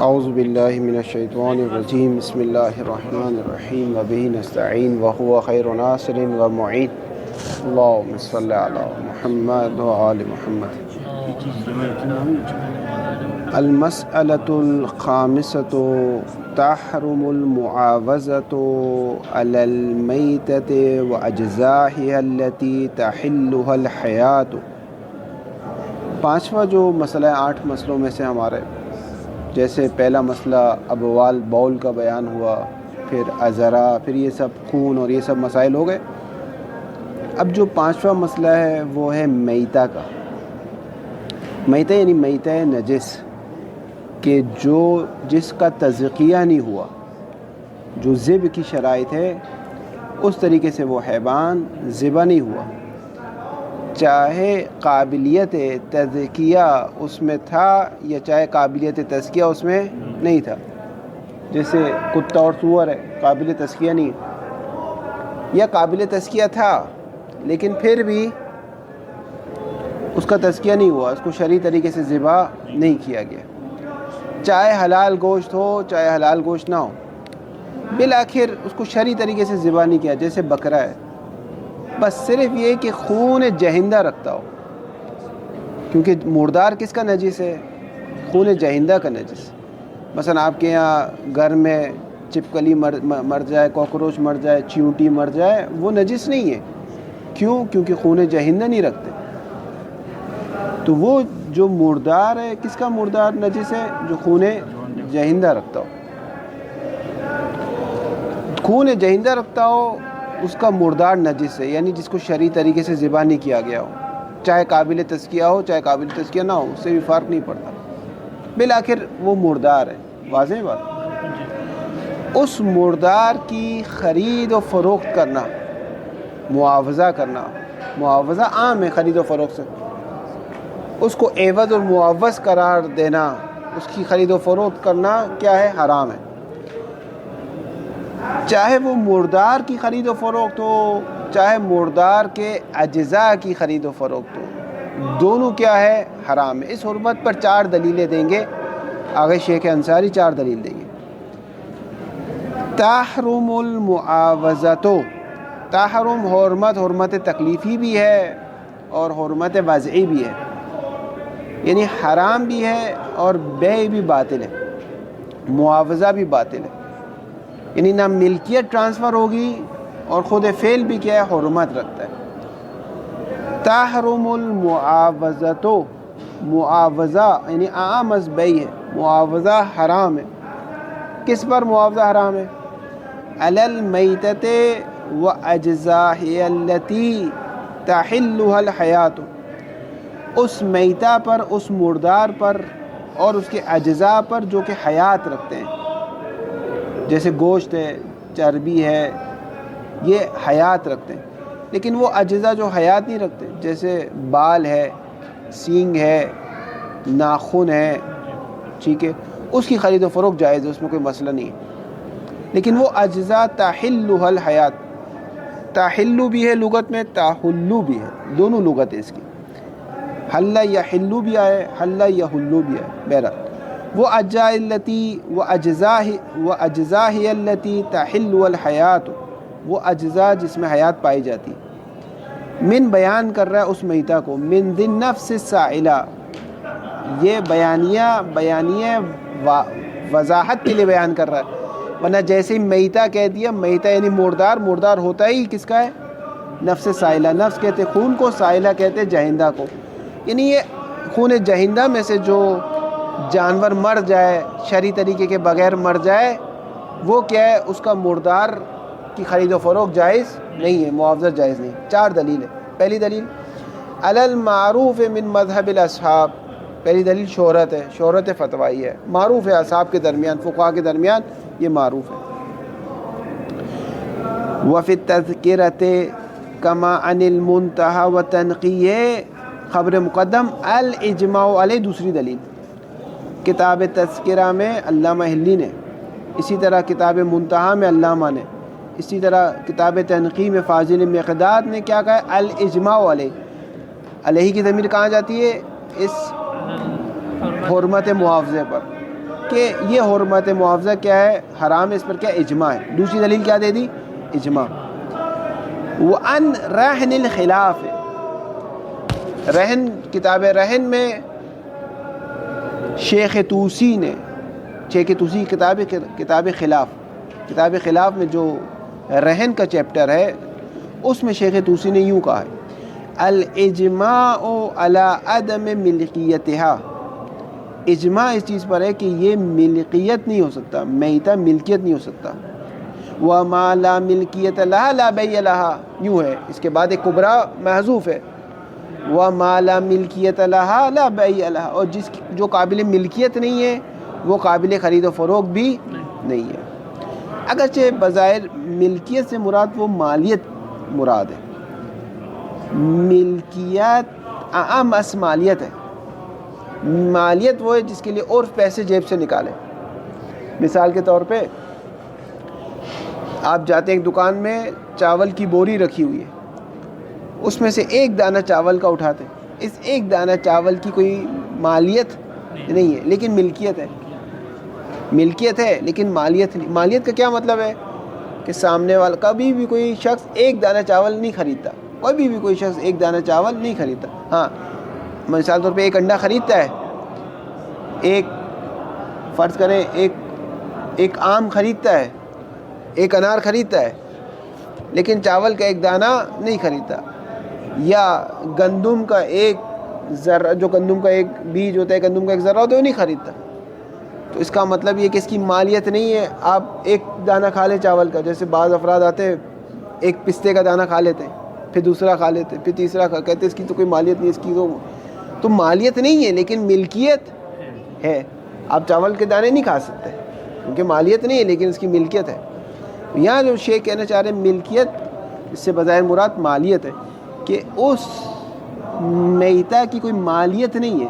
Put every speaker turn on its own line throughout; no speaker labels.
اعوذ باللہ من الشیطان الرجیم بسم اللہ الرحمن الرحیم وبہ نستعین وہو خیر ناصر ومعین اللہم صلی علی محمد وآل محمد۔ المسألۃ الخامسۃ تحرم المعاوضۃ علی المیتۃ واجزائها التي تحلها الحیاۃ۔ پانچواں جو مسئلہ ہے 8 مسئلوں میں سے ہمارے، جیسے پہلا مسئلہ ابوال بول کا بیان ہوا، پھر ازرا، پھر یہ سب خون اور یہ سب مسائل ہو گئے۔ اب جو 5واں مسئلہ ہے وہ ہے میتہ کا۔ میتہ یعنی میتہ نجس، کہ جس کا تزکیہ نہیں ہوا، جو ذبح کی شرائط ہے اس طریقے سے وہ حیوان ذبح نہیں ہوا، چاہے قابلیت تزکیہ اس میں تھا یا چاہے قابلیت تزکیہ اس میں نہیں تھا۔ جیسے کتا اور سور ہے، قابل تزکیہ نہیں ہے، یا قابل تزکیہ تھا لیکن پھر بھی اس کا تزکیہ نہیں ہوا، اس کو شرعی طریقے سے ذبح نہیں کیا گیا، چاہے حلال گوشت ہو چاہے حلال گوشت نہ ہو، بالآخر اس کو شرعی طریقے سے ذبح نہیں کیا۔ جیسے بکرا ہے، بس صرف یہ کہ خون جہندہ رکھتا ہو، کیونکہ مردار کس کا نجس ہے؟ خون جہندہ کا نجس۔ مثلا آپ کے یہاں گھر میں چپکلی مر جائے، کاکروچ مر جائے، چیونٹی مر جائے، وہ نجس نہیں ہے۔ کیوں؟ کیونکہ خون جہندہ نہیں رکھتے۔ تو وہ جو مردار ہے، کس کا مردار نجس ہے؟ جو خون جہندہ رکھتا ہو۔ خون جہندہ رکھتا ہو اس کا مردار نجس ہے، یعنی جس کو شرعی طریقے سے ذبح نہیں کیا گیا ہو، چاہے قابل تزکیہ ہو چاہے قابل تزکیہ نہ ہو، اس سے بھی فرق نہیں پڑتا، بالآخر وہ مردار ہے۔ واضح بات؟ اس مردار کی خرید و فروخت کرنا، معاوضہ کرنا، معاوضہ عام ہے خرید و فروخت سے، اس کو عوض اور معوض قرار دینا، اس کی خرید و فروخت کرنا کیا ہے؟ حرام ہے۔ چاہے وہ مردار کی خرید و فروخت ہو چاہے مردار کے اجزاء کی خرید و فروخت ہو، دونوں کیا ہے؟ حرام ہے۔ اس حرمت پر 4 دلیلیں دیں گے آگے شیخ انصاری، 4 دلیل دیں گے۔ تحرم المعاوضۃ، تحرم حرمت تکلیفی بھی ہے اور حرمت وضعی بھی ہے، یعنی حرام بھی ہے اور بیع بھی باطل ہے، معاوضہ بھی باطل ہے، یعنی نہ ملکیت ٹرانسفر ہوگی اور خود فعل بھی کیا ہے؟ حرمت رکھتا ہے۔ تحرم المعاوضۃ، معاوضہ یعنی عام از بیع ہے، معاوضہ حرام ہے۔ کس پر معاوضہ حرام ہے؟ علی المیتۃ واجزائها التي تحلها الحیاۃ، اس میتہ پر، اس مردار پر اور اس کے اجزاء پر جو کہ حیات رکھتے ہیں، جیسے گوشت ہے، چربی ہے، یہ حیات رکھتے ہیں، لیکن وہ اجزاء جو حیات نہیں رکھتے، جیسے بال ہے، سینگ ہے، ناخن ہے، ٹھیک ہے، اس کی خرید و فروخت جائز ہے، اس میں کوئی مسئلہ نہیں ہے۔ لیکن وہ اجزاء تحلها الحیات، تحلو بھی ہے لغت میں، تحلو بھی ہے، دونوں لغت ہے اس کی، حل یحلو بھی آئے، حل یحلو بھی آئے، بہرحال وہ اجزاء التی واجزاء التی تحل الحیات، وہ اجزاء جس میں حیات پائی جاتی۔ من بیان کر رہا ہے اس میتہ کو، من ذی النفس السائلہ، یہ بیانیہ وضاحت کے لیے بیان کر رہا ہے، ورنہ جیسے ہی میتہ کہہ دیا، میتہ یعنی مردار ہوتا ہی کس کا ہے؟ نفس سائلہ، نفس کہتے خون کو، سائلہ کہتے جہندہ کو، یعنی یہ خون جہندہ میں سے جو جانور مر جائے، شرعی طریقے کے بغیر مر جائے، وہ کیا ہے؟ اس کا مردار کی خرید و فروخت جائز نہیں ہے، معاوضہ جائز نہیں۔ 4 دلیل ہے۔ پہلی دلیل علی المعروف من مذہب الاصحاب، پہلی دلیل شہرت ہے، شہرت فتوائی ہے، معروف ہے اصحاب کے درمیان، فقہاء کے درمیان یہ معروف ہے۔ وفی التذکرۃ کما عن المنتہی وتنقیہ، خبر مقدم الاجماع علیہ، دوسری دلیل کتاب تذکرہ میں علامہ ہلی نے، اسی طرح کتاب منتہی میں علامہ نے، اسی طرح کتاب تنقیح میں فاضل مقداد نے کیا کہا ہے؟ الاجماع علیہ۔ علیہ کی ضمیر کہاں جاتی ہے؟ اس حرمت معاوضے پر، کہ یہ حرمت معاوضہ کیا ہے، حرام ہے، اس پر کیا اجماع ہے. دوسری دلیل کیا دے دی؟ اجماع. وَأَنْ رَهْنِ الْخِلَافِ، رہن، کتاب رہن میں شیخ طوسی نے، شیخ طوسی کتاب خلاف میں جو رہن کا چیپٹر ہے اس میں شیخ طوسی نے یوں کہا ہے: الاجماع علی عدم ملکیتها، اجماع اس چیز پر ہے کہ یہ ملکیت نہیں ہو سکتا، میتہ ملکیت نہیں ہو سکتا. وما لا ملکیت لها لا بیع لها، یوں ہے، اس کے بعد ایک کبرا محذوف ہے، وما لا ملکیت لها لا بیع لها، اور جو قابل ملکیت نہیں ہے وہ قابل خرید و فروخت بھی نہیں ہے. اگرچہ بظاہر ملکیت سے مراد وہ مالیت مراد ہے، ملکیت عام اس مالیت ہے. مالیت وہ ہے جس کے لیے اور پیسے جیب سے نکالے. مثال کے طور پہ آپ جاتے ہیں ایک دکان میں، چاول کی بوری رکھی ہوئی ہے، اس میں سے ایک دانہ چاول کا اٹھاتے ہیں. اس ایک دانہ چاول کی کوئی مالیت نہیں ہے لیکن ملکیت ہے. ملکیت ہے لیکن مالیت نہیں. مالیت کا کیا مطلب ہے کہ سامنے والا کبھی بھی کوئی شخص ایک دانہ چاول نہیں خریدتا، کبھی بھی کوئی شخص ایک دانہ چاول نہیں خریدتا. ہاں، مثال طور پہ ایک انڈا خریدتا ہے، ایک فرض کریں ایک آم خریدتا ہے، ایک انار خریدتا ہے، لیکن چاول کا ایک دانہ نہیں خریدتا. یا گندم کا ایک ذرہ، جو گندم کا ایک بیج ہوتا ہے، گندم کا ایک ذرہ ہوتا ہے، وہ نہیں خریدتا. تو اس کا مطلب یہ کہ اس کی مالیت نہیں ہے. آپ ایک دانہ کھا لیں چاول کا، جیسے بعض افراد آتے ہیں ایک پستے کا دانہ کھا لیتے ہیں، پھر دوسرا کھا لیتے ہیں، پھر تیسرا کہتے ہیں اس کی تو کوئی مالیت نہیں، اس کی تو مالیت نہیں ہے لیکن ملکیت ہے. آپ چاول کے دانے نہیں کھا سکتے کیونکہ مالیت نہیں ہے لیکن اس کی ملکیت ہے. یہاں جو شیخ کہنا چاہ رہے ہیں ملکیت، اس سے بظاہر مراد مالیت ہے کہ اس میتہ کی کوئی مالیت نہیں ہے،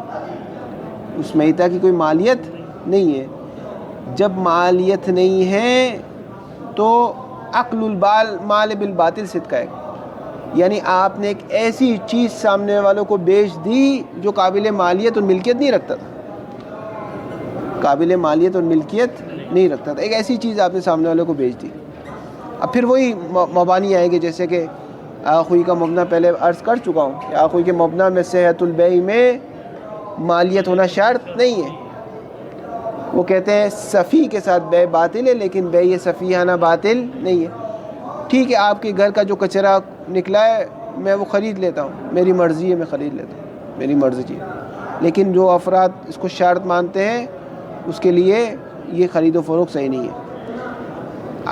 اس میتہ کی کوئی مالیت نہیں ہے. جب مالیت نہیں ہے تو عقل المال بالباطل صدقہ ہے، یعنی آپ نے ایک ایسی چیز سامنے والوں کو بیچ دی جو قابل مالیت اور ملکیت نہیں رکھتا تھا، قابل مالیت اور ملکیت نہیں رکھتا تھا. ایک ایسی چیز آپ نے سامنے والوں کو بیچ دی. اب پھر وہی مبانی آئیں گے، جیسے کہ آخوئی کا مبنی پہلے عرض کر چکا ہوں کہ آخوئی کے مبنی میں صحت البیع میں مالیت ہونا شرط نہیں ہے. وہ کہتے ہیں صفی کے ساتھ بیع باطل ہے لیکن بیع صفیانہ باطل نہیں ہے. ٹھیک ہے، آپ کے گھر کا جو کچرا نکلا ہے میں وہ خرید لیتا ہوں، میری مرضی ہے، میں خرید لیتا ہوں، میری مرضی ہے. لیکن جو افراد اس کو شرط مانتے ہیں اس کے لیے یہ خرید و فروخت صحیح نہیں ہے.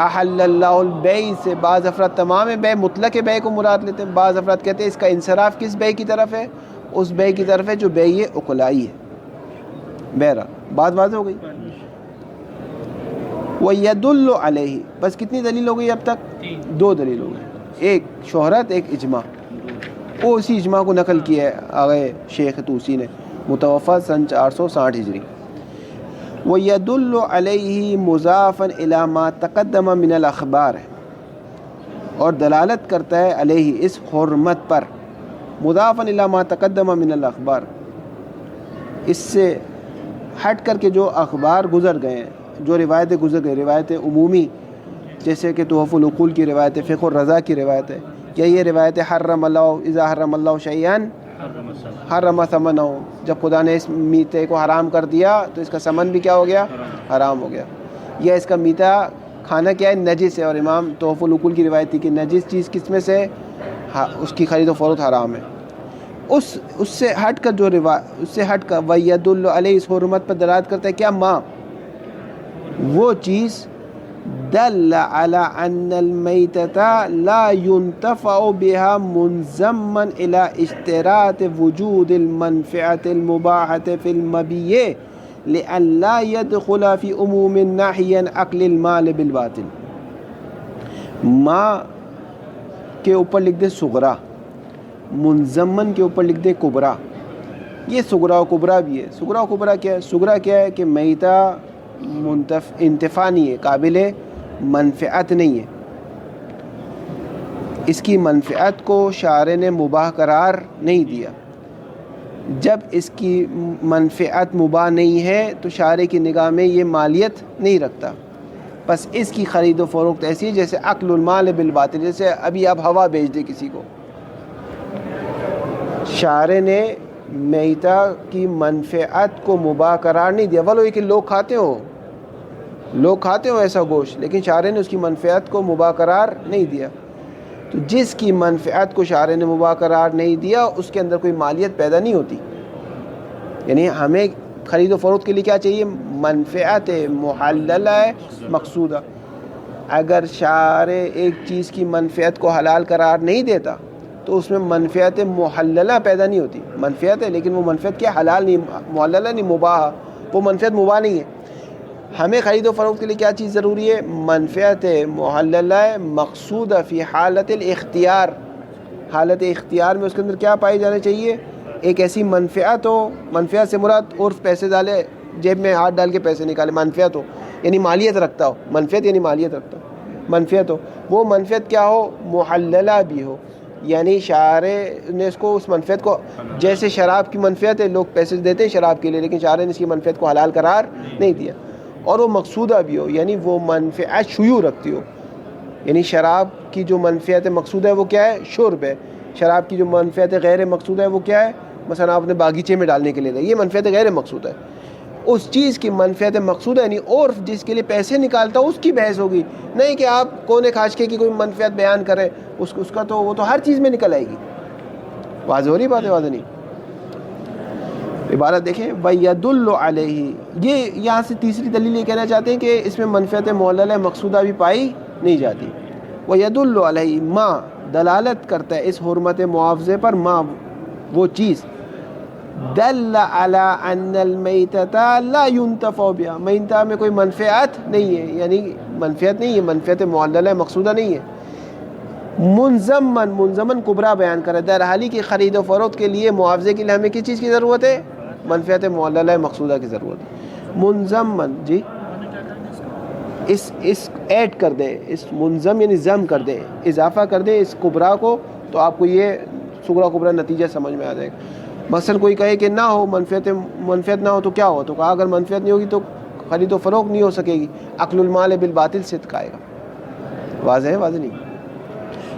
احل اللہ البیع سے بعض افراد تمام بیع مطلق بیع کو مراد لیتے ہیں، بعض افراد کہتے ہیں اس کا انصراف کس بیع کی طرف ہے؟ اس بیع کی طرف ہے جو بیع عقلائی ہے. بہرحال بات واضح ہو گئی. وَيَدُلُّ عَلَيْهِ، بس کتنی دلیل ہو گئی اب تک؟ 2 دلیل ہو گئی، ایک شہرت، ایک اجماع. وہ اسی اجماع کو نقل کیا ہے آگے شیخ طوسی نے، متوفی سن 460 ہجری. وَيَدُلُّ عَلَيْهِ مُضَافًا إِلَى مَا تَقَدَّمَ مِنَ الْأَخْبَارِ، اور دلالت کرتا ہے علیہ اس حرمت پر، مضافًا إِلَى مَا تَقَدَّمَ مِنَ الْأَخْبَارِ، اس سے ہٹ کر کے جو اخبار گزر گئے ہیں، جو روایتیں گزر گئے، روایتیں عمومی، جیسے کہ تحف العقول کی روایت ہے، فقہ الرضا کی روایت ہے، یا یہ روایت حرم اللہ اذا حرم اللہ شیئا حرم ثمنہ، جب خدا نے اس میتے کو حرام کر دیا تو اس کا ثمن بھی کیا ہو گیا؟ حرام ہو گیا. یا اس کا میتا کھانا کیا ہے؟ نجس ہے، اور امام تحف العقول کی روایت تھی کہ نجس چیز کس میں سے؟ اس کی خرید و فروخت حرام ہے. اس سے ہٹ کر جو اس سے ہٹ کر وَيَدُلُّ عَلَيْهِ اس حرمت پر دلالت کرتا ہے کیا؟ ماں، وہ چیز دل على ان المیتة لا ينتفع بها منضما الى اشتراط وجود المنفعة المباحة في المبيع لئلا يدخل في عموم النهي عن اكل المال بالباطل. ماں کے اوپر لکھ دے صغرا، منضمن کے اوپر لکھ دے کبرا. یہ صغرا و کبرا بھی ہے. صغرا و کبرا کیا ہے؟ صغرا کیا ہے کہ میتہ انتفاع نہیں ہے، قابل منفعت نہیں ہے، اس کی منفعت کو شارع نے مباح قرار نہیں دیا. جب اس کی منفعت مباح نہیں ہے تو شارع کی نگاہ میں یہ مالیت نہیں رکھتا. بس اس کی خرید و فروخت ایسی ہے جیسے اکل المال بالباطل، جیسے ابھی آپ ہوا بیچ دیں کسی کو. شارع نے میتہ کی منفعت کو مباح قرار نہیں دیا، ولو یہ کہ لوگ کھاتے ہو ایسا گوشت، لیکن شارع نے اس کی منفعت کو مباح قرار نہیں دیا. تو جس کی منفعت کو شارع نے مباح قرار نہیں دیا اس کے اندر کوئی مالیت پیدا نہیں ہوتی. یعنی ہمیں خرید و فروخت کے لیے کیا چاہیے؟ منفعت محللہ مقصودہ. اگر شارع ایک چیز کی منفعت کو حلال قرار نہیں دیتا تو اس میں منفعت محللہ پیدا نہیں ہوتی. منفعت ہے لیکن وہ منفعت کیا؟ حلال نہیں، محللہ نہیں، مباح. وہ منفعت مباح نہیں ہے. ہمیں خرید و فروخت کے لیے کیا چیز ضروری ہے؟ منفعت محللہ مقصودہ فی حالت الاختیار. حالت اختیار میں اس کے اندر کیا پائی جانا چاہیے؟ ایک ایسی منفعت ہو. منفعت سے مراد عرف پیسے ڈالے جیب میں ہاتھ ڈال کے پیسے نکالے، منفعت ہو یعنی مالیت رکھتا ہو. منفعت یعنی مالیت رکھتا ہو، منفعت ہو. وہ منفعت کیا ہو؟ محللہ بھی ہو. یعنی شارع نے اس کو، اس منفعت کو، جیسے شراب کی منفعت ہے، لوگ پیسے دیتے ہیں شراب کے لیے، لیکن شارع نے اس کی منفعت کو حلال قرار نہیں دیا. اور وہ مقصودہ بھی ہو، یعنی وہ منفعت شیوع رکھتی ہو. یعنی شراب کی جو منفعت مقصودہ ہے وہ کیا ہے؟ شرب ہے. شراب کی جو منفعت غیر مقصودہ ہے وہ کیا ہے؟ مثلا آپ نے باغیچے میں ڈالنے کے لیے، یہ منفعت غیر مقصودہ ہے. اس چیز کی منفعت مقصودہ یعنی عرف جس کے لیے پیسے نکالتا اس کی بحث ہوگی، نہیں کہ آپ کونے خاصکے کی کوئی منفعت بیان کریں. اس کا تو وہ تو ہر چیز میں نکل آئے گی. واضح ہو رہی بات ہے؟ واضح نہیں؟ عبارت دیکھیں، وَيَدُلُّ عَلَيْهِ. یہ یہاں سے تیسری دلیل یہ کہنا چاہتے ہیں کہ اس میں منفعت معللہ مقصودہ بھی پائی نہیں جاتی. وَيَدُلُّ عَلَيْهِ ما دلالت کرتا ہے اس حرمت معاوضے پر، ما وہ چیز دل علی ان المیتۃ لا ينتفع بها، میتہ میں کوئی منفعت نہیں ہے، یعنی منفعت نہیں ہے، منفعت معللہ مقصودہ نہیں ہے. منضمن کبرا بیان کرے، در حالی کی خرید و فروخت کے لیے معاوضے کے لیے ہمیں کس چیز کی ضرورت ہے؟ منفعت معللہ مقصودہ کی ضرورت ہے. منضمن جی اس ایڈ کر دے، اس منظم یعنی ضم کر دے، اضافہ کر دے اس کبرا کو، تو آپ کو یہ صغرا کبرا نتیجہ سمجھ میں آ جائے گا. مثلا کوئی کہے کہ نہ ہو منفعت نہ ہو تو کیا ہو؟ تو کہا اگر منفعت نہیں ہوگی تو خرید و فروخت نہیں ہو سکے گی. اکل المال بالباطل سے آئے گا. واضح ہے؟ واضح نہیں؟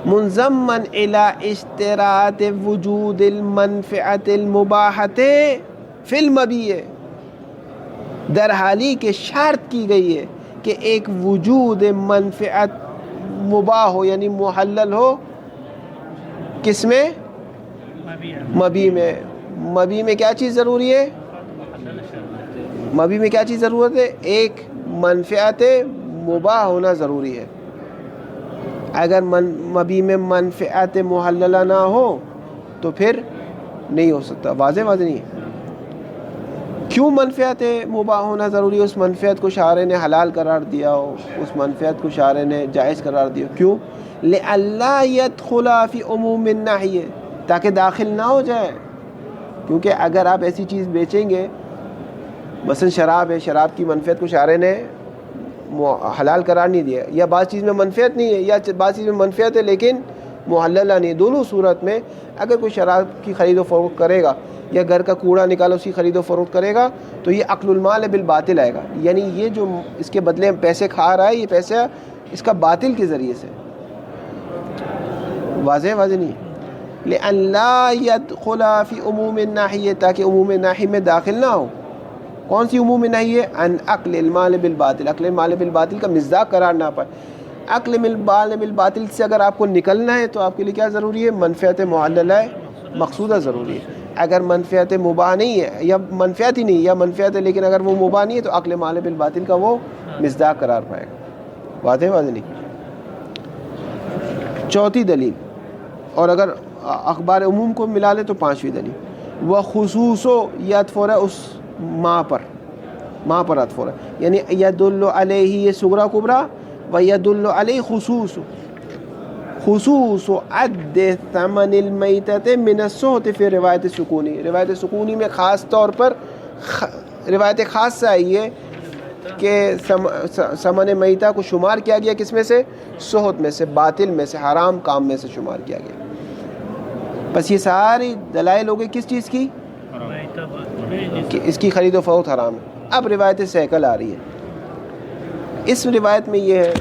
منضمن الی اشتراط وجود المنفعت المباحۃ فی المبیع، در حالی کہ شرط کی گئی ہے کہ ایک وجود منفعت مباح ہو یعنی محلل ہو، کس میں؟ مبیع میں. مبیع میں کیا چیز ضروری ہے؟ مبیع میں کیا چیز ضرورت ہے؟ ایک منفعت مباح ہونا ضروری ہے. اگر مبیع میں منفعت محللہ نہ ہو تو پھر نہیں ہو سکتا. واضح نہیں ہے؟ کیوں منفعت مباح ہونا ضروری ہے؟ اس منفعت کو شارع نے حلال قرار دیا ہو، اس منفعت کو شارع نے جائز قرار دیا. کیوں؟ لئلا يدخل فی عموم النہی، تاکہ داخل نہ ہو جائے. کیونکہ اگر آپ ایسی چیز بیچیں گے، مثلا شراب ہے، شراب کی منفعت کو شارع نے حلال قرار نہیں دیا، یا بعض چیز میں منفعت نہیں ہے، یا بعض چیز میں منفعت ہے لیکن محللہ نہیں. دونوں صورت میں اگر کوئی شراب کی خرید و فروخت کرے گا یا گھر کا کوڑا نکالا اس کی خرید و فروخت کرے گا تو یہ اکل المال بالباطل آئے گا. یعنی یہ جو اس کے بدلے میں پیسے کھا رہا ہے، یہ پیسہ اس کا باطل کے ذریعے سے. واضح نہیں؟ لأن لا يدخل فی عموم الناحیہ، تاکہ عموم ناحیہ میں داخل نہ ہو. کون سی عموم ناحیہ؟ ان اکل المال بالباطل، اکل المال بالباطل کا مصداق قرار نہ پائے. اکل المال بالباطل سے اگر آپ کو نکلنا ہے تو آپ کے لیے کیا ضروری ہے؟ منفعت معللہ مقصودہ ضروری ہے. اگر منفعت مباح نہیں ہے یا منفعت ہی نہیں، یا منفعت ہے لیکن اگر وہ مباح نہیں ہے تو اکل مال بالباطل کا وہ مصداق قرار پائے گا. واضح نہیں؟ چوتھی دلیل، اور اگر اخبار عموم کو ملا لے تو پانچویں دلیل، وہ خصوصو یدف ہے اس ماں پر عطف ہے، یعنی یدل علیہ یہ صغرا کبرا، و یدل علیہ خصوص عد ثمن المیتۃ من السحت فی روایت سکونی. روایت سکونی میں خاص طور پر روایت خاص سے آئی ہے کہ ثمن میتہ کو شمار کیا گیا کس میں سے؟ سحت میں سے، باطل میں سے، حرام کام میں سے شمار کیا گیا. بس یہ ساری دلائل ہو گئی کس چیز کی؟ کہ اس کی خرید و فروخت حرام ہے۔ اب روایت سیکل آ رہی ہے۔ اس روایت میں یہ ہے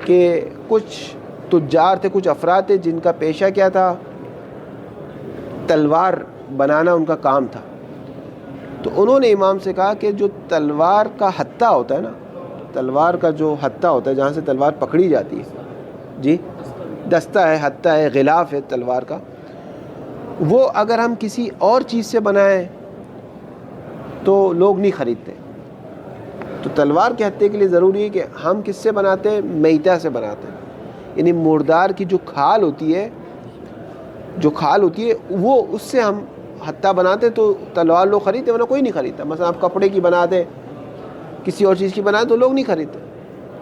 کہ کچھ تجار تھے، کچھ افراد تھے جن کا پیشہ کیا تھا، تلوار بنانا ان کا کام تھا۔ تو انہوں نے امام سے کہا کہ جو تلوار کا ہتھا ہوتا ہے نا، تلوار کا جو ہتھا ہوتا ہے جہاں سے تلوار پکڑی جاتی ہے، جی دستہ ہے، ہتھا ہے، غلاف ہے تلوار کا، وہ اگر ہم کسی اور چیز سے بنائیں تو لوگ نہیں خریدتے۔ تو تلوار کے ہتھے کے لیے ضروری ہے کہ ہم کس سے بناتے ہیں؟ میتہ سے بناتے ہیں، یعنی مردار کی جو کھال ہوتی ہے، وہ اس سے ہم ہتھا بناتے تو تلوار لوگ خریدتے، ورنہ کوئی نہیں خریدتا۔ مثلا آپ کپڑے کی بنا دیں، کسی اور چیز کی بنا دیں تو لوگ نہیں خریدتے۔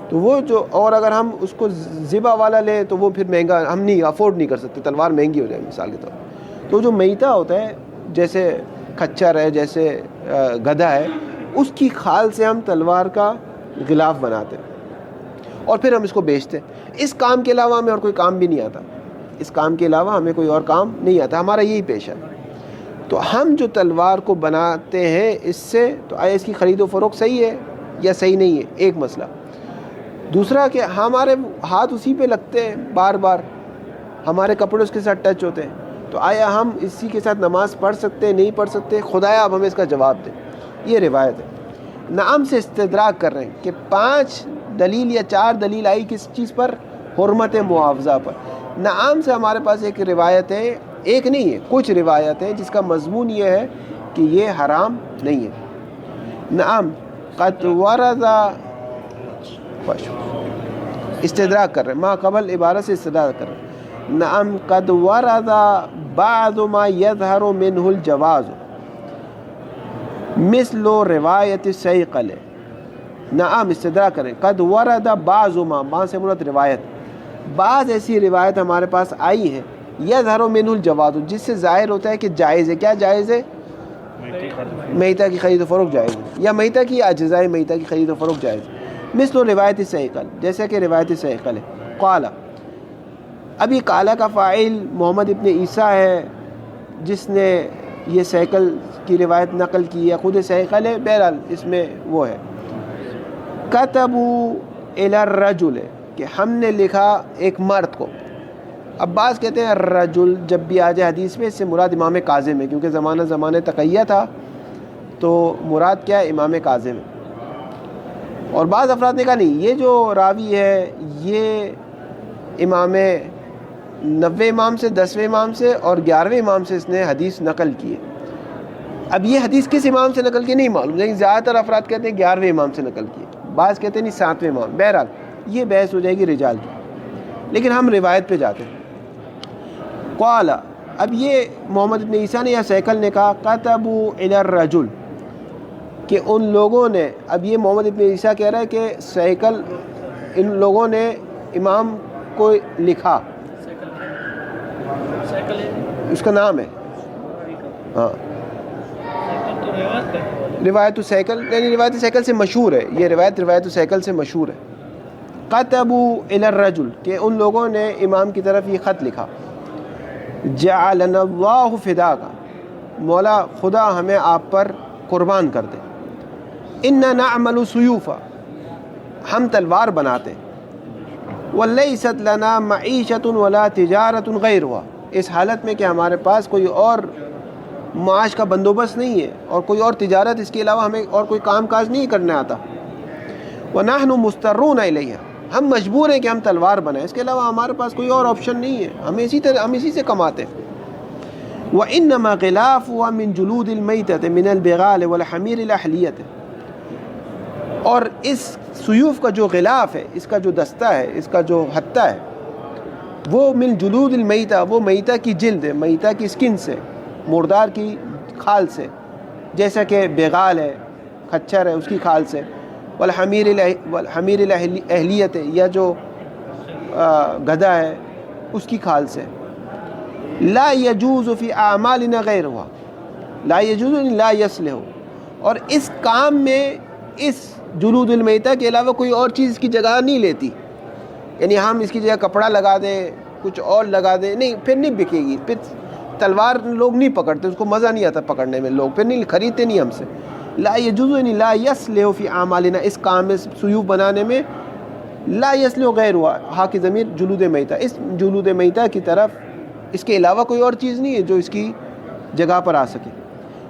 تو وہ جو، اور اگر ہم اس کو ذبح والا لیں تو وہ پھر مہنگا، ہم نہیں افورڈ نہیں کر سکتے، تلوار مہنگی ہو جائے مثال کے طور پر۔ تو جو میتہ ہوتا ہے، جیسے کھچر ہے، جیسے گدھا ہے، اس کی کھال سے ہم تلوار کا غلاف بناتے ہیں اور پھر ہم اس کو بیچتے ہیں۔ اس کام کے علاوہ ہمیں اور کوئی کام بھی نہیں آتا، اس کام کے علاوہ ہمیں کوئی اور کام نہیں آتا، ہمارا یہی پیشہ ہے۔ تو ہم جو تلوار کو بناتے ہیں اس سے، تو آیا اس کی خرید و فروخت صحیح ہے یا صحیح نہیں ہے؟ ایک مسئلہ۔ دوسرا کہ ہمارے ہاتھ اسی پہ لگتے ہیں بار بار، ہمارے کپڑے اس کے ساتھ ٹچ ہوتے ہیں، تو آیا ہم اسی کے ساتھ نماز پڑھ سکتے ہیں نہیں پڑھ سکتے؟ خدایا اب ہمیں اس کا جواب دیں۔ یہ روایت ہے۔ نعم سے استدراک کر رہے ہیں کہ 5 دلیل یا 4 دلیل آئی کس چیز پر؟ حرمت معاوضہ پر۔ نعم سے ہمارے پاس ایک روایت ہے، ایک نہیں ہے، کچھ روایت ہے جس کا مضمون یہ ہے کہ یہ حرام نہیں ہے۔ نعم قد ورد، استدراک کر رہے ہیں، ما قبل عبارت سے استدراک کر رہے ہیں۔ نعم قد ورد بعض ما يظهر منه الجواز مثل روایت سیقل۔ نعم استدراک کریں، قد ورد بعض ما سے مراد روایت، بعض ایسی روایت ہمارے پاس آئی ہے، یظہر منہ الجواز، جس سے ظاہر ہوتا ہے کہ جائز ہے۔ کیا جائز ہے؟ میتہ کی خرید و فروخت جائز ہے، یا میتہ کی اجزائے میتہ کی خرید و فروخت جائز ہے۔ مثل روایت سیقل، جیسے کہ روایت سیقل ہے۔ قال، ابھی قالا کا فاعل محمد ابن عیسیٰ ہے جس نے یہ سیقل کی روایت نقل کی ہے، خود سیقل ہے، بہرحال اس میں وہ ہے۔ کتبوا الی الرجل، کہ ہم نے لکھا ایک مرد کو۔ اب بعض کہتے ہیں الرجل جب بھی آ جائے حدیث میں، اس سے مراد امام کاظم ہے، کیونکہ زمانہ تقیہ تھا تو مراد کیا ہے؟ امام کاظم ہے۔ اور بعض افراد نے کہا نہیں، یہ جو راوی ہے یہ امام 90 امام سے، 10ویں امام سے اور 11ویں امام سے اس نے حدیث نقل کی ہے۔ اب یہ حدیث کس امام سے نقل کی نہیں معلوم، لیکن زیادہ تر افراد کہتے ہیں 11ویں امام سے نقل کی ہے، بعض کہتے ہیں نہیں 7ویں امام۔ بہرحال یہ بحث ہو جائے گی رجال کی، لیکن ہم روایت پہ جاتے ہیں۔ قال، اب یہ محمد ابن عیسیٰ نے یا سیقل نے کہا کتبوا الی الرجل، کہ ان لوگوں نے، اب یہ محمد ابن عیسیٰ کہہ رہا ہے کہ سیقل ان لوگوں نے امام کو لکھا، اس کا نام ہے، ہاں روایت سیقل، یعنی روایت سیقل سے مشہور ہے یہ روایت سیقل سے مشہور ہے۔ کتبوا الی الرجل، کہ ان لوگوں نے امام کی طرف یہ خط لکھا، جعلنا اللہ فداک، مولا خدا ہمیں آپ پر قربان کر دے، انا نعمل سیوفا، ہم تلوار بناتے، ولیست لنا معیشۃ ولا تجارۃ غیرها، اس حالت میں کہ ہمارے پاس کوئی اور معاش کا بندوبست نہیں ہے اور کوئی اور تجارت، اس کے علاوہ ہمیں اور کوئی کام کاج نہیں کرنا آتا، ونحن مضطرون الیہ، ہم مجبور ہیں کہ ہم تلوار بنائیں، اس کے علاوہ ہمارے پاس کوئی اور آپشن نہیں ہے، ہم اسی سے کماتے ہیں۔ وَإِنَّمَا غِلَافُهَا مِنْ جُلُودِ الْمَيْتَةِ مِنَ الْبِغَالِ وَالْحَمِيرِ الْأَحْلِيَةِ، اور اس سیوف کا جو غلاف ہے، اس کا جو دستہ ہے، اس کا جو ہتھا ہے، وہ من جلود المیتہ، وہ میتہ کی جلد ہے، میتہ کی سکن سے، مردار کی کھال سے، جیسا کہ بغال ہے، کھچر ہے، اس کی کھال سے، والحمیر الاہلیت، یا جو گدھا ہے اس کی کھال سے۔ لا یجوز فی اعمالنا غیرها، لا یجوز لا یصلح، اور اس کام میں اس جلود المیتہ کے علاوہ کوئی اور چیز کی جگہ نہیں لیتی، یعنی ہم اس کی جگہ کپڑا لگا دیں، کچھ اور لگا دیں، نہیں، پھر نہیں بکے گی، پھر تلوار لوگ نہیں پکڑتے، اس کو مزہ نہیں آتا پکڑنے میں، لوگ پھر نہیں خریدتے نہیں ہم سے. لا یجوز یعنی لا یصلح فی اعمالنا، اس کام میں سیوف بنانے میں لا یصلح غیر ہوا، ہا کی ضمیر جلود میتہ، اس جلود میتہ کی طرف اس کے علاوہ کوئی اور چیز نہیں ہے جو اس کی جگہ پر آ سکے.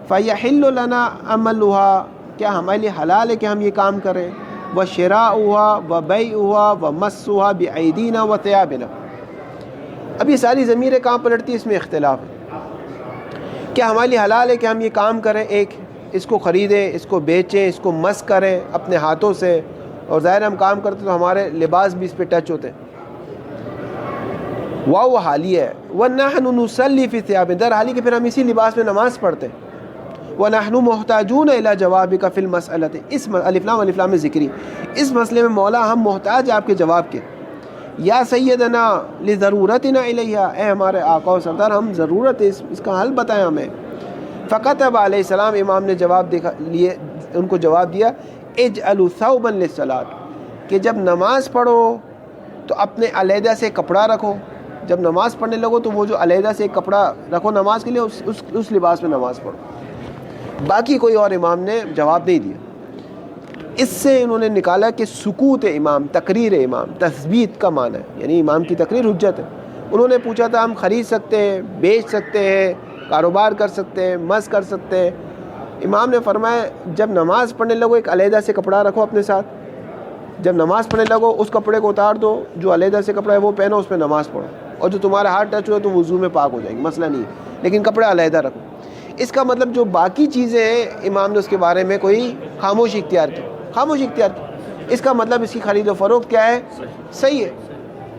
فیحل لنا عملها، کیا ہمارے لیے حلال ہے کہ ہم یہ کام کریں، وشراؤها وبیعها ومسها بأیدینا وثیابنا. اب یہ ساری ضمیریں کہاں پلٹتی ہے، اس میں اختلاف ہے. کیا ہمارے لیے حلال ہے کہ ہم یہ کام کریں، ایک اس کو خریدیں، اس کو بیچیں، اس کو مس کریں اپنے ہاتھوں سے، اور ظاہر ہم کام کرتے تو ہمارے لباس بھی اس پہ ٹچ ہوتے ہیں. واو حالیہ ہے. وَنَحْنُ نُصَلِّي فِي ثِيَابٍ، در حالی کہ پھر ہم اسی لباس میں نماز پڑھتے ہیں. وَنَحْنُ مُحْتَاجُونَ إِلَى جَوَابِكَ فِي الْمَسْأَلَةِ، اس الف لام ذکری، اس مسئلے میں مولا ہم محتاج آپ کے جواب کے. یا سیدنا لضرورتنا الیہا، اے ہمارے آقا و سردار ہم ضرورت ہے اس کا حل بتائیں ہمیں. فکتب علیہ السلام، امام نے جواب لیے ان کو جواب دیا، اجعلوا ثوبا للصلاۃ، کہ جب نماز پڑھو تو اپنے علیحدہ سے کپڑا رکھو. جب نماز پڑھنے لگو تو وہ جو علیحدہ سے کپڑا رکھو نماز کے لیے، اس لباس میں نماز پڑھو. باقی کوئی اور امام نے جواب نہیں دیا. اس سے انہوں نے نکالا کہ سکوت امام، تقریر امام، تثبیت کا معنی ہے، یعنی امام کی تقریر حجت ہے. انہوں نے پوچھا تھا ہم خرید سکتے ہیں، بیچ سکتے ہیں، کاروبار کر سکتے ہیں، مس کر سکتے ہیں. امام نے فرمایا جب نماز پڑھنے لگو ایک علیحدہ سے کپڑا رکھو اپنے ساتھ. جب نماز پڑھنے لگو اس کپڑے کو اتار دو، جو علیحدہ سے کپڑا ہے وہ پہنو، اس پہ نماز پڑھو، اور جو تمہارا ہاتھ ٹچ ہوا تو وضو میں پاک ہو جائے گی، مسئلہ نہیں ہے، لیکن کپڑا علیحدہ رکھو. اس کا مطلب جو باقی چیزیں ہیں امام نے اس کے بارے میں کوئی خاموشی اختیار کی. اس کا مطلب اس کی خرید و فروخت کیا ہے، صحیح ہے.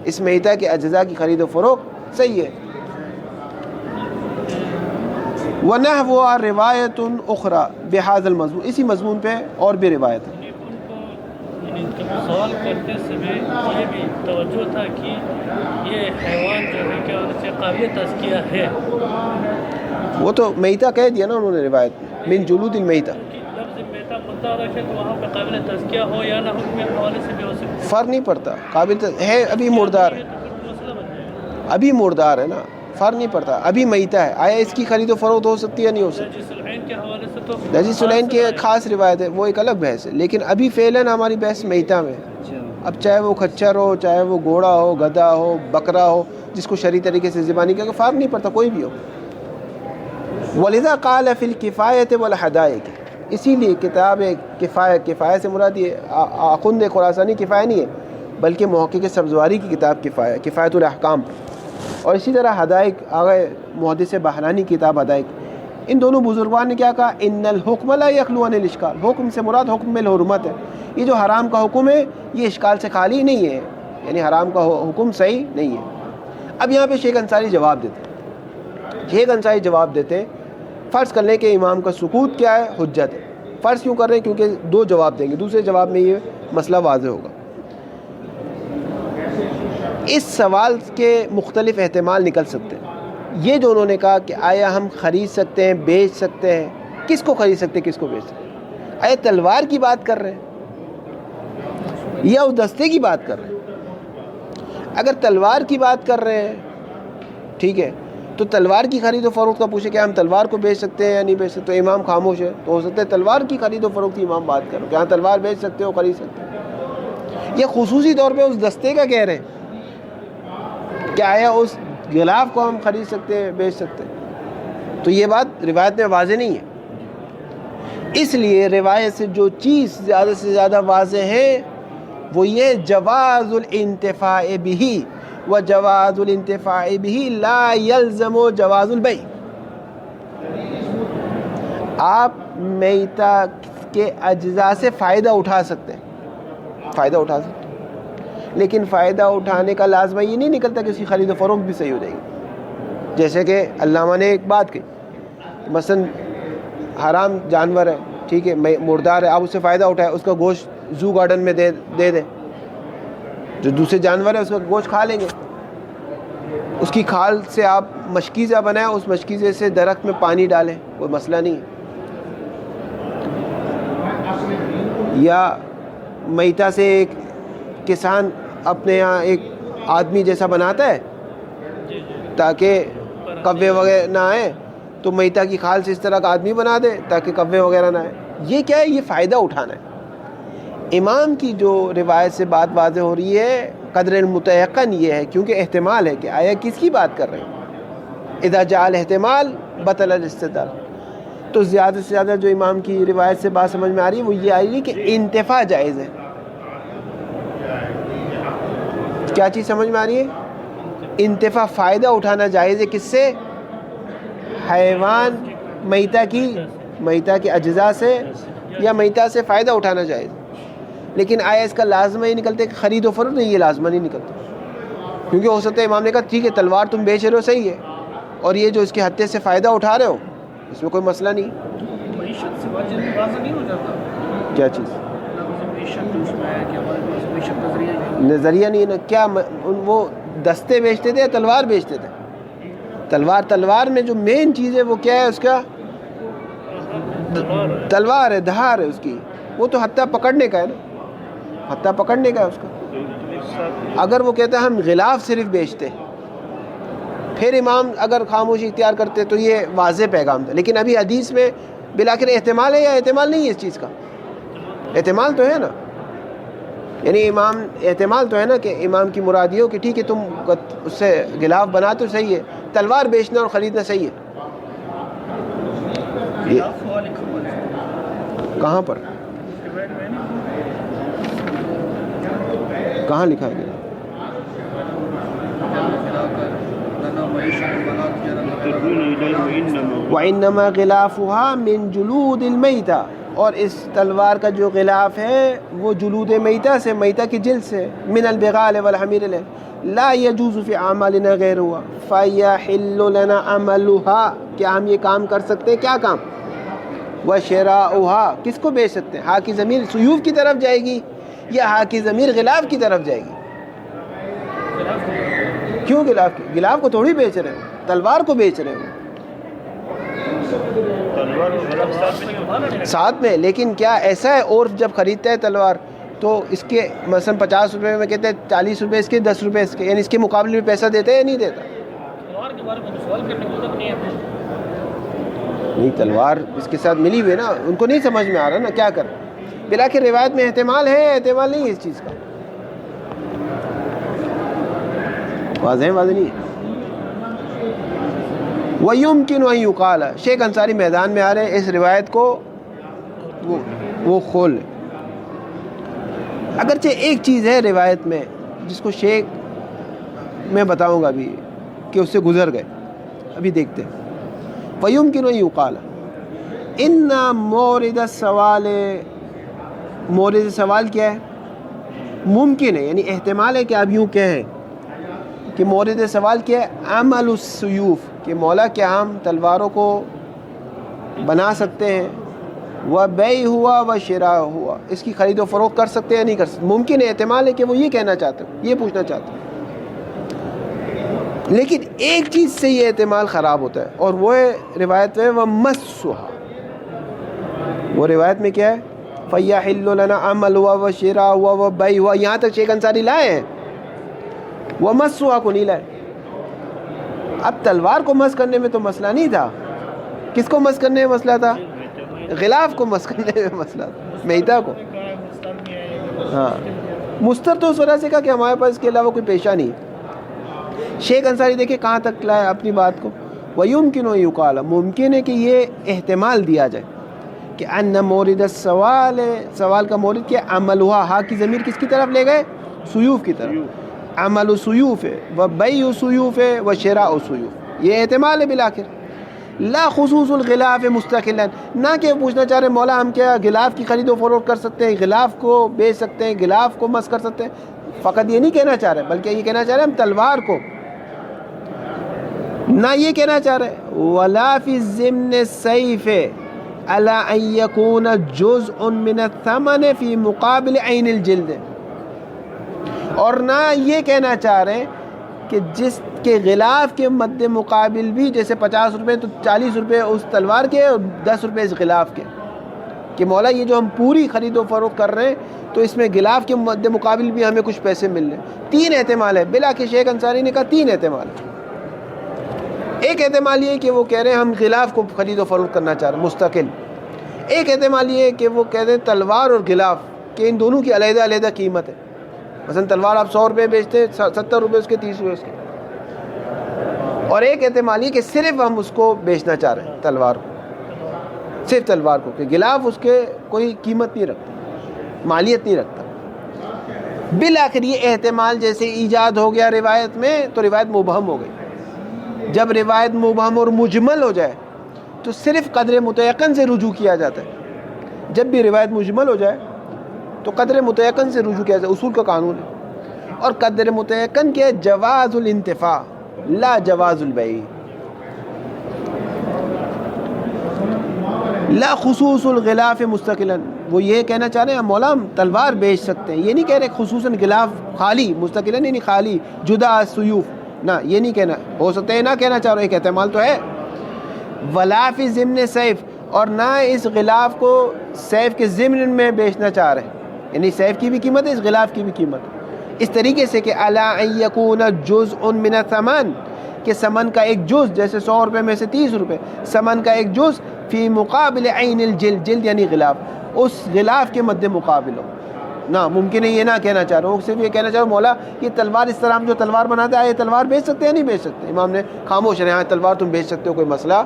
اس میتہ کے اجزاء کی خرید و فروخت صحیح ہے. وَنَحْوُهَا رِوَایَةٌ أُخْرَى بِهَذَا الْمَضْمُونِ، اسی مضمون پہ اور بھی روایت ہے.
سوال کرتے سمے یہ بھی توجہ تھا کہ یہ حیوان جو ہے کہ قابل تزکیہ ہے،
وہ تو میتہ کہہ دیا نا انہوں نے روایت میں، من جلود المیتہ.
لفظ میتہ مدعا رکھے تو وہاں پہ قابل تزکیہ ہو یا نہ ہو، کے حوالے سے بھی ہو سکتا ہے.
فرق نہیں پڑتا، قابل ہے، ابھی مردار ہے، ابھی مردار ہے نا، فرق نہیں پڑتا، ابھی میتہ ہے. آیا اس کی خرید و فروخت ہو سکتی ہے یا نہیں ہو سکتی؟
نجس العین کے حوالے سے تو
نجس العین کی خاص روایت ہے، وہ ایک الگ بحث ہے، لیکن ابھی فعلاً ہماری بحث میتہ میں. اب چاہے وہ کھچر ہو، چاہے وہ گھوڑا ہو، گدھا ہو، بکرا ہو، جس کو شرعی طریقے سے ذبح کیا، فرق نہیں پڑتا، کوئی بھی ہو. وَلِذَا قَالَ فِي الْكِفَایَةِ وَالْحَدَائِقِ، اسی لیے کتاب کفایہ سے مراد یہ آخوند خراسانی کفایہ نہیں ہے، بلکہ محقق سبزواری کی کتاب کفایۃ الاحکام، اور اسی طرح حدائق آگئے محدث بحرانی کتاب حدائق. ان دونوں بزرگان نے کیا کہا، ان الحکم لا یخلو عن الاشکال، حکم سے مراد حکم الحرمت ہے. یہ جو حرام کا حکم ہے یہ اشکال سے خالی نہیں ہے، یعنی حرام کا حکم صحیح نہیں ہے. اب یہاں پہ شیخ انصاری جواب دیتے فرض کر لیں کہ امام کا سکوت کیا ہے، حجت ہے. فرض کیوں کر رہے ہیں؟ کیونکہ دو جواب دیں گے، دوسرے جواب میں یہ مسئلہ واضح ہوگا. اس سوال کے مختلف احتمال نکل سکتے ہیں. یہ جو انہوں نے کہا کہ آیا ہم خرید سکتے ہیں، بیچ سکتے ہیں، کس کو خرید سکتے ہیں، کس کو بیچ سکتے ہیں؟ آیا تلوار کی بات کر رہے ہیں یا اس دستے کی بات کر رہے ہیں؟ اگر تلوار کی بات کر رہے ہیں ٹھیک ہے، تو تلوار کی خرید و فروخت کا پوچھے کہ ہم تلوار کو بیچ سکتے ہیں یا نہیں بیچ سکتے، تو امام خاموش ہے، تو ہو سکتا ہے تلوار کی خرید و فروخت کی امام بات کرو کہ ہاں تلوار بیچ سکتے ہو، خرید سکتے ہو. یہ خصوصی طور پہ اس دستے کا کہہ رہے ہیں کہ آیا اس غلاف کو ہم خرید سکتے ہیں، بیچ سکتے ہیں، تو یہ بات روایت میں واضح نہیں ہے. اس لیے روایت سے جو چیز زیادہ سے زیادہ واضح ہے وہ یہ جواز الانتفاع بہ، و جواز الانتفاع بہ لا یلزم جواز البیع. آپ میتہ کے اجزاء سے فائدہ اٹھا سکتے ہیں، لیکن فائدہ اٹھانے کا لازمہ یہ نہیں نکلتا کہ اس کی خرید و فروخت بھی صحیح ہو جائے گی. جیسے کہ علامہ نے ایک بات کی، مثلا حرام جانور ہے ٹھیک ہے، مردار ہے، آپ اس سے فائدہ اٹھائے، اس کا گوشت زو گارڈن میں دے دیں، جو دوسرے جانور ہے اس کا گوشت کھا لیں گے. اس کی کھال سے آپ مشکیزہ بنائیں، اس مشکیزے سے درخت میں پانی ڈالیں، کوئی مسئلہ نہیں ہے. یا میتہ سے ایک کسان اپنے یہاں ایک آدمی جیسا بناتا ہے تاکہ کوے وغیرہ نہ آئے تو میتا کی کھال سے اس طرح کا آدمی بنا دے تاکہ کوے وغیرہ نہ آئے. یہ کیا ہے؟ یہ فائدہ اٹھانا ہے. امام کی جو روایت سے بات واضح ہو رہی ہے قدر متیقن یہ ہے، کیونکہ احتمال ہے کہ آیا کس کی بات کر رہے ہیں. اذا جاء الاحتمال بطل الاستدلال. تو زیادہ سے زیادہ جو امام کی روایت سے بات سمجھ میں آ رہی ہے وہ یہ آ رہی ہے کہ انتفاع جائز ہے. کیا چیز سمجھ میں آ رہی ہے؟ انتفاع، فائدہ اٹھانا جائز ہے. کس سے؟ حیوان میتا کی اجزاء سے یا میتا سے فائدہ اٹھانا جائز. لیکن آیا اس کا لازمہ یہ نکلتے کہ خرید و فروخت؟ نہیں، یہ لازمہ نہیں نکلتا. کیونکہ ہو سکتا ہے امام نے کہا ٹھیک ہے تلوار تم بیچ رہے ہو صحیح ہے، اور یہ جو اس کے ہتھے سے فائدہ اٹھا رہے ہو اس میں کوئی مسئلہ نہیں. کیا چیز نظریہ نہیں ہے نا. کیا وہ دستے بیچتے تھے یا تلوار بیچتے تھے؟ تلوار میں جو مین چیز ہے وہ کیا ہے؟ اس کا تلوار ہے، دھار ہے اس کی. وہ تو ہتھا پکڑنے کا ہے نا، ہتھا پکڑنے کا ہے اس کا. اگر وہ کہتا ہے ہم غلاف صرف بیچتے پھر امام اگر خاموشی اختیار کرتے تو یہ واضح پیغام تھا. لیکن ابھی حدیث میں بالآخر احتمال ہے یا احتمال نہیں ہے اس چیز کا؟ احتمال تو ہے نا. یعنی امام احتمال تو ہے نا کہ امام کی مراد یہ ہو کہ ٹھیک ہے تم اس سے غلاف بنا تو صحیح ہے، تلوار بیچنا اور خریدنا صحیح ہے. کہاں پر کہاں لکھا ہے؟ وَإِنَّمَا غِلَافُهَا مِن جُلُودِ الْمَيْتَةِ. اور اس تلوار کا جو غلاف ہے وہ جلود میتہ سے، میتہ کی جلد سے. من البغال والحمیر لا يجوز في اعمالنا غيرها فيحل لنا عملها. کیا ہم یہ کام کر سکتے ہیں؟ کیا کام؟ وشراؤها. کس کو بیچ سکتے ہیں؟ ہاں کی ضمیر سیوف کی طرف جائے گی یا ہاں کی ضمیر غلاف کی طرف جائے گی؟ کیوں غلاف کی؟ غلاف کو تھوڑی بیچ رہے ہیں، تلوار کو بیچ رہے ہیں ساتھ میں. لیکن کیا ایسا ہے عرف جب خریدتا ہے تلوار تو اس کے مثلا 50 روپے میں کہتے ہیں 40 روپے اس کے، 10 روپے اس کے، یعنی اس کے مقابلے میں پیسہ دیتا ہے یا نہیں دیتا؟ نہیں، تلوار اس کے ساتھ ملی ہوئی ہے نا، ان کو نہیں سمجھ میں آ رہا نا کیا کر. بلاخر روایت میں احتمال ہے، احتمال نہیں ہے اس چیز کا. واضح نہیں ہے. وَيُمْكِنُ أَن يُقَالَ. شیخ انصاری میدان میں آ رہے ہیں، اس روایت کو وہ کھول لیں. اگرچہ ایک چیز ہے روایت میں جس کو شیخ میں بتاؤں گا ابھی کہ اس سے گزر گئے، ابھی دیکھتے ہیں. وَيُمْكِنُ أَن يُقَالَ إِنَّ مورد السوال. مورد سوال کیا ہے؟ ممکن ہے، یعنی احتمال ہے کہ آپ یوں کہیں کہ مورد سوال کیا ہے؟ عمل السیوف، کہ مولا کیا ہم تلواروں کو بنا سکتے ہیں؟ وبیع ہوا و شراء ہوا، اس کی خرید و فروخت کر سکتے ہیں یا نہیں کر سکتے؟ ممکن ہے، احتمال ہے کہ وہ یہ کہنا چاہتے ہیں، یہ پوچھنا چاہتے ہیں. لیکن ایک چیز سے یہ احتمال خراب ہوتا ہے اور وہ ہے روایت میں وَمَسُّهَا. وہ روایت میں کیا ہے؟ فَيَحِلُّ لَنَا عَمَلُهَا وَشِرَاؤُهَا وَبَيْعُهَا. یہاں تک شیخ انصاری لائے ہیں، وَمَسُّهَا کو نہیں لائے. اب تلوار کو مس کرنے میں تو مسئلہ نہیں تھا، کس کو مس کرنے میں مسئلہ تھا؟ غلاف کو مس کرنے میں مسئلہ تھا، میتا کو. ہاں، مستر تو اس وجہ سے کہا کہ ہمارے پاس اس کے علاوہ کوئی پیشہ نہیں. شیخ انصاری دیکھیں کہاں تک لائے اپنی بات کو. وَيُمْكِنُ أَن يُقَالَ. ممکن ہے کہ یہ احتمال دیا جائے کہ ان مورد السوال، سوال کا مورد کیا؟ عملها. ہا کی ضمیر کس کی طرف لے گئے؟ سیوف کی طرف. عمل سیوف ہے، وبیع سیوف ہے، وشراء سیوف. یہ احتمال ہے بالآخر. لا خصوص الغلاف مستقلا. نہ کہ پوچھنا چاہ رہے مولا ہم کیا غلاف کی خرید و فروخت کر سکتے ہیں، غلاف کو بیچ سکتے ہیں، غلاف کو مس کر سکتے ہیں. فقط یہ نہیں کہنا چاہ رہے، بلکہ یہ کہنا چاہ رہے ہم تلوار کو. نہ یہ کہنا چاہ رہے ولا فی الضمن السیف علی ان یکون جزء من الثمن فی مقابل عین الجلد. اور نہ یہ کہنا چاہ رہے کہ جس کے غلاف کے مد مقابل بھی جیسے 50 روپے تو 40 روپے اس تلوار کے اور 10 روپے اس غلاف کے، کہ مولا یہ جو ہم پوری خرید و فروخت کر رہے ہیں تو اس میں غلاف کے مد مقابل بھی ہمیں کچھ پیسے مل رہے ہیں. 3 احتمال ہے. بلا کہ شیخ انصاری نے کہا 3 احتمال ہے. ایک احتمال یہ ہے کہ وہ کہہ رہے ہیں ہم غلاف کو خرید و فروخت کرنا چاہ رہے ہیں مستقل. ایک احتمال یہ ہے کہ وہ کہہ رہے ہیں تلوار اور غلاف کہ ان دونوں کی علیحدہ علیحدہ قیمت ہے. مثلا تلوار آپ 100 روپے بیچتے ہیں, 70 روپے اس کے, 30 روپے اس کے. اور ایک احتمال یہ کہ صرف ہم اس کو بیچنا چاہ رہے ہیں تلوار کو, صرف تلوار کو, کہ غلاف اس کے کوئی قیمت نہیں رکھتا, مالیت نہیں رکھتا. بالآخر یہ احتمال جیسے ایجاد ہو گیا روایت میں تو روایت مبہم ہو گئی. جب روایت مبہم اور مجمل ہو جائے تو صرف قدر متیقن سے رجوع کیا جاتا ہے. جب بھی روایت مجمل ہو جائے تو قدر متیقن سے رجوع کیا جاتا ہے, اصول کا قانون ہے. اور قدر متیقن کیا ہے؟ جواز الانتفاع لا جواز البیع, لا خصوص الغلاف مستقلا. وہ یہ کہنا چاہ رہے ہیں مولا ہم تلوار بیچ سکتے ہیں, یہ نہیں کہہ رہے خصوصاً غلاف خالی مستقلا, نہیں خالی جدا سیوف, نہ یہ نہیں کہنا. ہو سکتا ہے نہ کہنا چاہ رہے, ایک احتمال تو ہے. ولا فی ضمن سیف, اور نہ اس غلاف کو سیف کے ضمن میں بیچنا چاہ رہے ہیں, یعنی سیف کی بھی قیمت ہے, اس غلاف کی بھی قیمت ہے. اس طریقے سے کہ الا ان یکون جزء من الثمن, کہ سمن کا ایک جز, جیسے 100 روپے میں سے 30 روپے, سمن کا ایک جز فی مقابل عین الجلد, جلد یعنی غلاف, اس غلاف کے مد مقابل ہو. نہ ممکن ہے یہ نہ کہنا چاہ رہا ہوں, صرف یہ کہنا چاہ رہا ہوں مولا یہ تلوار اس طرح ہم جو تلوار بناتے ہیں, یہ تلوار بیچ سکتے ہیں نہیں بیچ سکتے. امام نے خاموش رہے, ہاں تلوار تم بیچ سکتے ہو, کوئی مسئلہ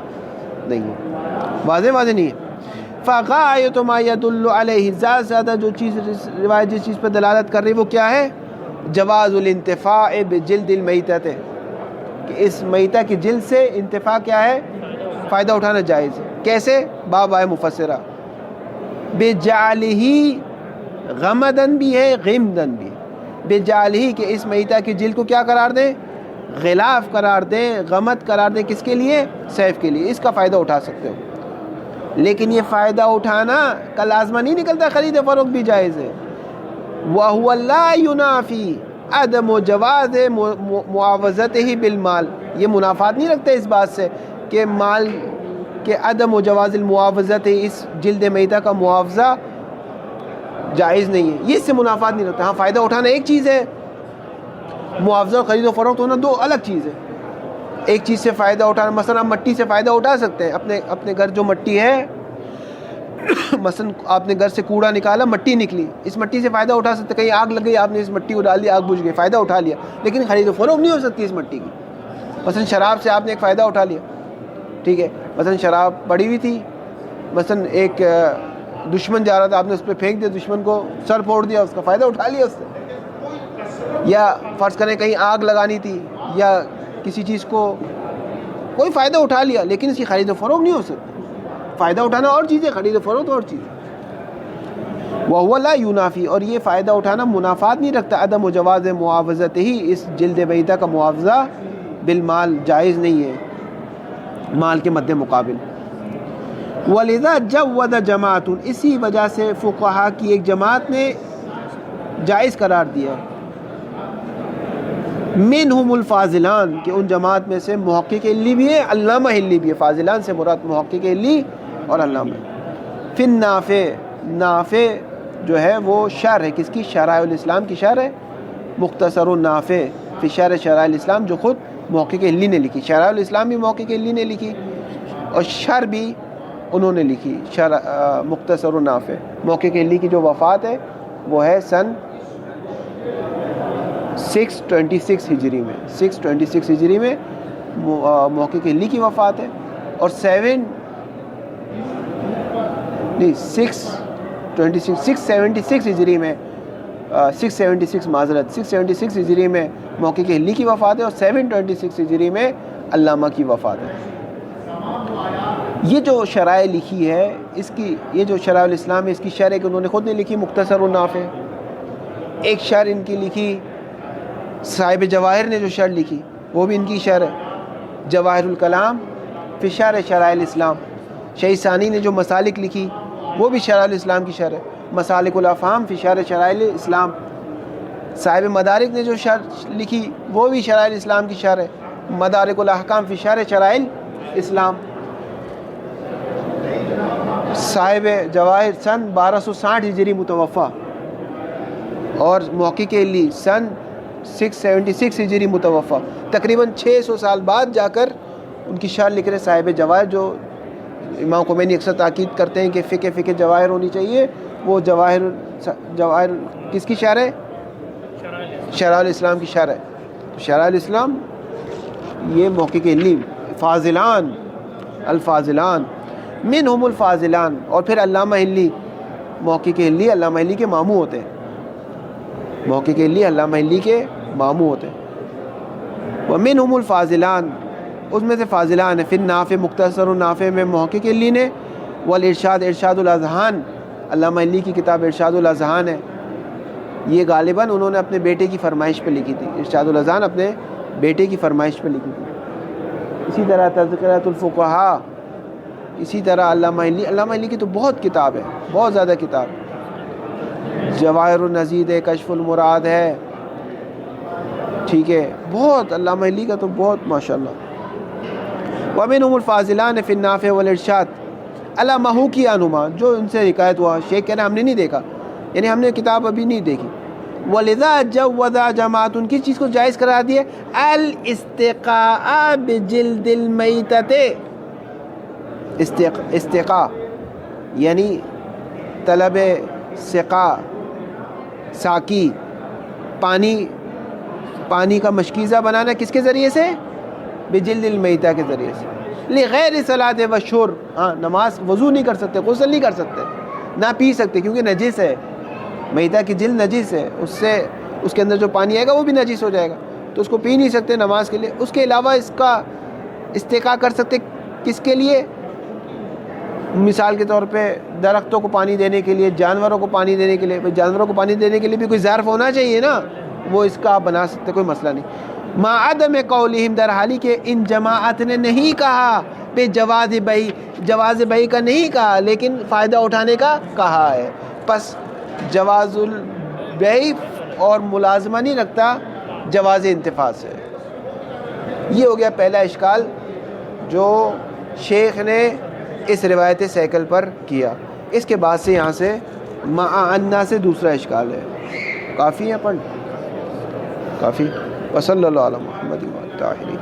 نہیں ہے, واضح نہیں ہے. فغایۃ ما يدل علیہ, زیادہ سے زیادہ جو چیز روایت جس چیز پہ دلالت کر رہی وہ کیا ہے؟ جواز الانتفاع بجلد المیتۃ, کہ اس میتہ کی جلد سے انتفاع کیا ہے؟ فائدہ اٹھانا جائز ہے. کیسے؟ باب آئے مفسرہ. بجعلہ غمدن بھی ہے, غمدن بھی. بجعلہ کہ اس میتہ کی جلد کو کیا قرار دیں؟ غلاف قرار دیں, غمد قرار دیں. کس کے لیے؟ سیف کے لیے. اس کا فائدہ اٹھا سکتے ہو. لیکن یہ فائدہ اٹھانا کا لازمہ نہیں نکلتا خرید و فروخت بھی جائز ہے. وَهُوَ لَا يُنَافِي عَدَمُ جَوَازِ مُعَاوَضَتِهِ بِالْمَال, یہ منافات نہیں رکھتا اس بات سے کہ مال کے عدم و جواز المعاوضت, اس جلد میتہ کا معاوضہ جائز نہیں ہے, یہ اس سے منافات نہیں رکھتا. ہاں فائدہ اٹھانا ایک چیز ہے, معاوضہ اور خرید و فروخت ہونا دو الگ چیز ہے. ایک چیز سے فائدہ اٹھانا, مثلا آپ مٹی سے فائدہ اٹھا سکتے ہیں. اپنے گھر جو مٹی ہے, مثلا آپ نے گھر سے کوڑا نکالا, مٹی نکلی, اس مٹی سے فائدہ اٹھا سکتے. کہیں آگ لگ گئی, آپ نے اس مٹی کو ڈال دیا, آگ بجھ گئی, فائدہ اٹھا لیا. لیکن خرید و فروخت نہیں ہو سکتی اس مٹی کی. مثلا شراب سے آپ نے ایک فائدہ اٹھا لیا, ٹھیک ہے, مثلا شراب پڑی ہوئی تھی, مثلا ایک دشمن جا رہا تھا, آپ نے اس پہ پھینک دیا, دشمن کو سر پھوڑ دیا, اس کا فائدہ اٹھا لیا اس سے. یا فرض کریں کہیں آگ لگانی تھی یا کسی چیز کو کوئی فائدہ اٹھا لیا, لیکن اس کی خرید و فروخت نہیں ہو سکتی. فائدہ اٹھانا اور چیز ہے, خرید و فروخت اور چیز ہے. وَهُوَ لَا يُنَافِي, اور یہ فائدہ اٹھانا منافات نہیں رکھتا. عدم و جواز معاوضت ہی, اس جلد میتہ کا معاوضہ بالمال جائز نہیں ہے مال کے مد مقابل. وَلِذَا جَوَّدَ جَمَاعَةٌ, اسی وجہ سے فقہا کی ایک جماعت نے جائز قرار دیا. منہم الفاضلان, کہ ان جماعت میں سے محقق علی بھی ہے, علامہ علی بھی ہے. فاضلان سے مراد محقق علی اور علامہ. فی النافع, نافع جو ہے وہ شرح ہے, کس کی؟ شرائع الاسلام کی شرح ہے. مختصر النافع فی شرح شرائع الاسلام, جو خود محقق علی نے لکھی. شرائع الاسلام بھی محقق علی نے لکھی, اور شرح بھی انہوں نے لکھی. مختصر النافع, محقق علی کی جو وفات ہے وہ ہے سن 626 ہجری میں. 626 ہجری میں محقق علی کی وفات ہے, اور 676 ہجری میں 676 معذرت 676 ہجری میں محقق علی کی وفات ہے, اور 726 ہجری میں علامہ کی وفات ہے. یہ جو شرائع لکھی ہے, اس کی یہ جو شرائع الاسلام ہے, اس کی شرح انہوں نے خود نے لکھی, مختصر النافع. ایک شرح ان کی لکھی صاحب جواہر نے, جو شرح لکھی وہ بھی ان کی شرح ہے, جواہر الکلام فی شرح شرائع الاسلام. شیخ ثانی نے جو مسالک لکھی وہ بھی شرائع الاسلام کی شرح ہے, مسالک الافہام فی شرح شرائع الاسلام. صاحب مدارک نے جو شرح لکھی وہ بھی شرائع الاسلام کی شرح ہے, مدارک الاحکام فی شرح شرائع الاسلام. صاحب جواہر سن 1260 ہجری متوفہ, اور محقق علی سن 676 ہجری متوفہ. تقریباً 600 سال بعد جا کر ان کی شرح لکھ رہے صاحب جواہر، جو امام خمینی اکثر تاکید کرتے ہیں کہ فقہ جواہر ہونی چاہیے. وہ جواہر کس کی شرح ہے؟ شرح الاسلام کی شرح ہے. شرح الاسلام یہ محقق ہلی فاضلان الفاضلان منہم الفاضلان. اور پھر علامہ ہلی، محقق ہلی علامہ ہلی کے ماموں ہوتے ہیں. محقق ہلی علامہ ہلی کے ماموں ہوتے ہیں. ومنہم الفاضلان، اس میں سے فاضلان ہے. پھر نافع مختصر النافع میں محقق ہلی نے، والارشاد ارشاد الاذہان، علامہ ہلی کی کتاب ارشاد الاذہان ہے. یہ غالباً انہوں نے اپنے بیٹے کی فرمائش پہ لکھی تھی. ارشاد الاذہان اپنے بیٹے کی فرمائش پہ لکھی تھی. اسی طرح تذکرۃ الفقہاء، اسی طرح علامہ ہلی کی تو بہت کتاب ہے، بہت زیادہ کتاب. جواہر النزید ہے، کشف المراد ہے، ٹھیک ہے، بہت علامہ ہلی کا تو بہت ماشاءاللہ. ومنہم الفاضلان فی النافع والارشاد علی ما حکی عنہما، جو ان سے حکایت ہوا. شیخ کہنا ہم نے نہیں دیکھا، یعنی ہم نے کتاب ابھی نہیں دیکھی. ولذا جوز جماعت، ان کی چیز کو جائز قرار دیے. الاستقاء بجلد المیتۃ، استقاء یعنی طلب سقا، ساقی، پانی کا مشکیزہ بنانا کس کے ذریعے سے؟ بجلد المیتہ کے ذریعے سے. لغیر صلاۃ و شرب، ہاں نماز وضو نہیں کر سکتے، غسل نہیں کر سکتے، نہ پی سکتے کیونکہ نجس ہے. میتہ کی جلد نجس ہے، اس کے اندر جو پانی آئے گا وہ بھی نجس ہو جائے گا، تو اس کو پی نہیں سکتے نماز کے لیے. اس کے علاوہ اس کا استقاء کر سکتے کس کے لیے؟ مثال کے طور پہ درختوں کو پانی دینے کے لیے، جانوروں کو پانی دینے کے لیے. جانوروں کو پانی دینے کے لیے بھی کوئی ظرف ہونا چاہیے نا، وہ اس کا آپ بنا سکتے، کوئی مسئلہ نہیں. ما عدم قولہم، در حالی کہ ان جماعت نے نہیں کہا بے جواز بئی کا نہیں کہا، لیکن فائدہ اٹھانے کا کہا ہے. پس جواز البیع اور ملازمہ نہیں رکھتا جواز انتفاع سے. یہ ہو گیا پہلا اشکال جو شیخ نے اس روایت سیکل پر کیا. اس کے بعد سے یہاں سے مع انا سے دوسرا اشکال ہے. کافی ہے پڑھ، کافی. وصلی اللہ علی محمد و طاہرین.